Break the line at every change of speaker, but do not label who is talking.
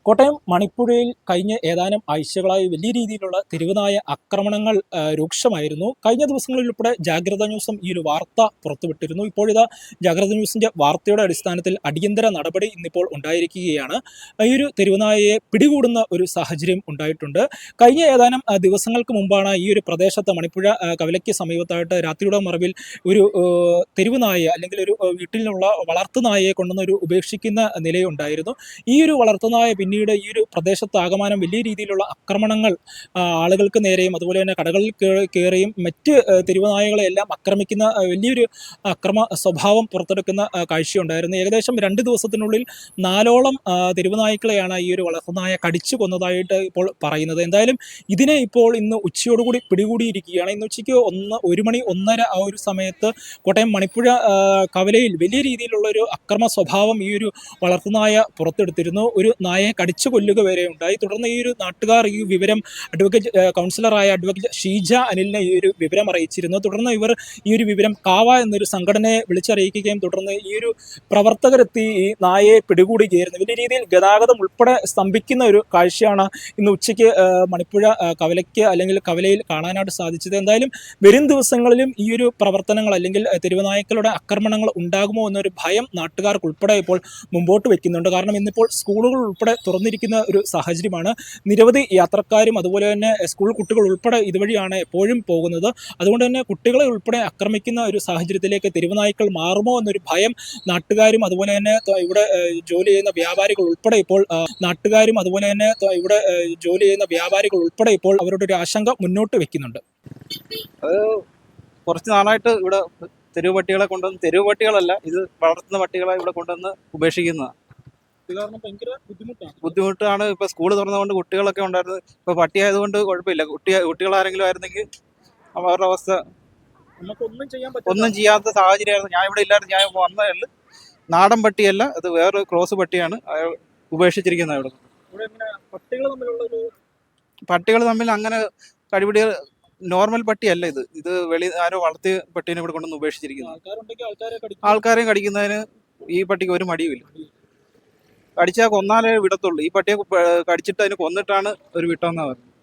കോട്ടയം മണിപ്പുഴയിൽ കഴിഞ്ഞ ഏതാനും ആഴ്ചകളായി വലിയ രീതിയിലുള്ള തെരുവുനായ ആക്രമണങ്ങൾ രൂക്ഷമായിരുന്നു. കഴിഞ്ഞ ദിവസങ്ങളിൽ ഉൾപ്പെടെ ജാഗ്രത ന്യൂസും ഈ ഒരു വാർത്ത പുറത്തുവിട്ടിരുന്നു. ഇപ്പോഴിതാ ജാഗ്രത ന്യൂസിന്റെ വാർത്തയുടെ അടിസ്ഥാനത്തിൽ അടിയന്തര നടപടി ഇന്നിപ്പോൾ ഉണ്ടായിരിക്കുകയാണ്. ഈ ഒരു തെരുവുനായയെ പിടികൂടുന്ന ഒരു സാഹചര്യം ഉണ്ടായിട്ടുണ്ട്. കഴിഞ്ഞ ഏതാനും ദിവസങ്ങൾക്ക് മുമ്പാണ് ഈ ഒരു പ്രദേശത്ത് മണിപ്പുഴ കവലയ്ക്ക് സമീപത്തായിട്ട് രാത്രിയുടെ മറവിൽ ഒരു തെരുവുനായയെ അല്ലെങ്കിൽ ഒരു വീട്ടിലുള്ള വളർത്തുനായയെ കൊണ്ടുവന്ന് ഒരു ഉപേക്ഷിക്കുന്ന നിലയുണ്ടായിരുന്നു. ഈ ഒരു വളർത്തുനായ പിന്നീട് ഈ ഒരു പ്രദേശത്ത് ആകമാനം വലിയ രീതിയിലുള്ള ആക്രമണങ്ങൾ ആളുകൾക്ക് നേരെയും അതുപോലെ തന്നെ കടകളിൽ കയറിയും മറ്റ് തെരുവുനായകളെല്ലാം ആക്രമിക്കുന്ന വലിയൊരു അക്രമ സ്വഭാവം പുറത്തെടുക്കുന്ന കാഴ്ചയുണ്ടായിരുന്നു. ഏകദേശം 2 ദിവസത്തിനുള്ളിൽ 4ഓളം തെരുവുനായ്ക്കളെയാണ് ഈ ഒരു വളർത്തുനായ കടിച്ചു കൊന്നതായിട്ട് ഇപ്പോൾ പറയുന്നത്. എന്തായാലും ഇതിനെ ഇപ്പോൾ ഇന്ന് ഉച്ചയോടുകൂടി പിടികൂടിയിരിക്കുകയാണ്. ഇന്ന് ഉച്ചയ്ക്ക് 1 മണി 1:30 ആ ഒരു സമയത്ത് കോട്ടയം മണിപ്പുഴ കവലയിൽ വലിയ രീതിയിലുള്ള ഒരു അക്രമ സ്വഭാവം ഈ ഒരു വളർത്തുനായ പുറത്തെടുത്തിരുന്നു. ഒരു നായയെ കടിച്ചു കൊല്ലുക വരെ ഉണ്ടായി. തുടർന്ന് ഈ ഒരു നാട്ടുകാർ ഈ വിവരം കൗൺസിലറായ അഡ്വക്കേറ്റ് ഷീജ അനിലിനെ ഈ ഒരു വിവരം അറിയിച്ചിരുന്നു. തുടർന്ന് ഇവർ ഈ ഒരു വിവരം കാവ എന്നൊരു സംഘടനയെ വിളിച്ചറിയിക്കുകയും തുടർന്ന് ഈ ഒരു പ്രവർത്തകരെത്തി ഈ നായയെ പിടികൂടുകയായിരുന്നു. വലിയ രീതിയിൽ ഗതാഗതം ഉൾപ്പെടെ സ്തംഭിക്കുന്ന ഒരു കാഴ്ചയാണ് ഇന്ന് ഉച്ചയ്ക്ക് മണിപ്പുഴ കവലയ്ക്ക് അല്ലെങ്കിൽ കവലയിൽ കാണാനായിട്ട് സാധിച്ചത്. എന്തായാലും വരും ദിവസങ്ങളിലും ഈ ഒരു പ്രവർത്തനങ്ങൾ അല്ലെങ്കിൽ തെരുവുനായ്ക്കളുടെ ആക്രമണങ്ങൾ ഉണ്ടാകുമോ എന്നൊരു ഭയം നാട്ടുകാർക്ക് ഉൾപ്പെടെ ഇപ്പോൾ മുമ്പോട്ട് വെക്കുന്നുണ്ട്. കാരണം ഇന്നിപ്പോൾ സ്കൂളുകൾ ഉൾപ്പെടെ തുറന്നിരിക്കുന്ന ഒരു സാഹചര്യമാണ്. നിരവധി യാത്രക്കാരും അതുപോലെ തന്നെ സ്കൂൾ കുട്ടികൾ ഉൾപ്പെടെ ഇതുവഴിയാണ് എപ്പോഴും പോകുന്നത്. അതുകൊണ്ട് തന്നെ കുട്ടികളെ ഉൾപ്പെടെ ആക്രമിക്കുന്ന ഒരു സാഹചര്യത്തിലേക്ക് തെരുവുനായ്ക്കൾ മാറുമോ എന്നൊരു ഭയം നാട്ടുകാരും അതുപോലെ തന്നെ ഇവിടെ ജോലി ചെയ്യുന്ന വ്യാപാരികൾ ഉൾപ്പെടെ ഇപ്പോൾ അവരുടെ ഒരു ആശങ്ക മുന്നോട്ട് വെക്കുന്നുണ്ട്.
അത് കുറച്ച് നാളായിട്ട് ഇവിടെ തെരുവ് പട്ടികളെ കൊണ്ടുവന്ന്, തെരുവ് പട്ടികളല്ല, ഇത് വളർത്തുന്ന പട്ടികളെ ഇവിടെ കൊണ്ടുവന്ന് ഉപേക്ഷിക്കുന്നതാണ്. ബുദ്ധിമുട്ടാണ്. ഇപ്പൊ സ്കൂൾ തുറന്നുകൊണ്ട് കുട്ടികളൊക്കെ ഉണ്ടായിരുന്നു. ഇപ്പൊ പട്ടിയായതുകൊണ്ട് കുഴപ്പമില്ല. കുട്ടികളാരെങ്കിലും ആയിരുന്നെങ്കിൽ അവരുടെ അവസ്ഥ ഒന്നും ചെയ്യാത്ത സാഹചര്യമായിരുന്നു. ഞാൻ ഇവിടെ ഇല്ലായിരുന്നു, ഞാൻ വന്നതേ ഉള്ളൂ. നാടൻ പട്ടിയല്ല, അത് വേറെ ക്രോസ് പട്ടിയാണ് ഉപേക്ഷിച്ചിരിക്കുന്നത്. ഇവിടെ പട്ടികൾ തമ്മിൽ അങ്ങനെ കടിപിടി നോർമൽ പട്ടിയല്ല ഇത് വെളി ആരോ വളർത്തിയ പട്ടീനെ ഇവിടെ കൊണ്ടൊന്ന് ഉപേക്ഷിച്ചിരിക്കുന്നത്. ആൾക്കാരെയും കടിക്കുന്നതിന് ഈ പട്ടിക്ക് ഒരു മടിയുമില്ല. കടിച്ചാൽ കൊന്നാലേ വിടത്തുള്ളൂ. ഈ പട്ടിയെ കടിച്ചിട്ട് അതിന് കൊന്നിട്ടാണ് ഒരു വിട്ടമെന്നാണ് പറയുന്നത്.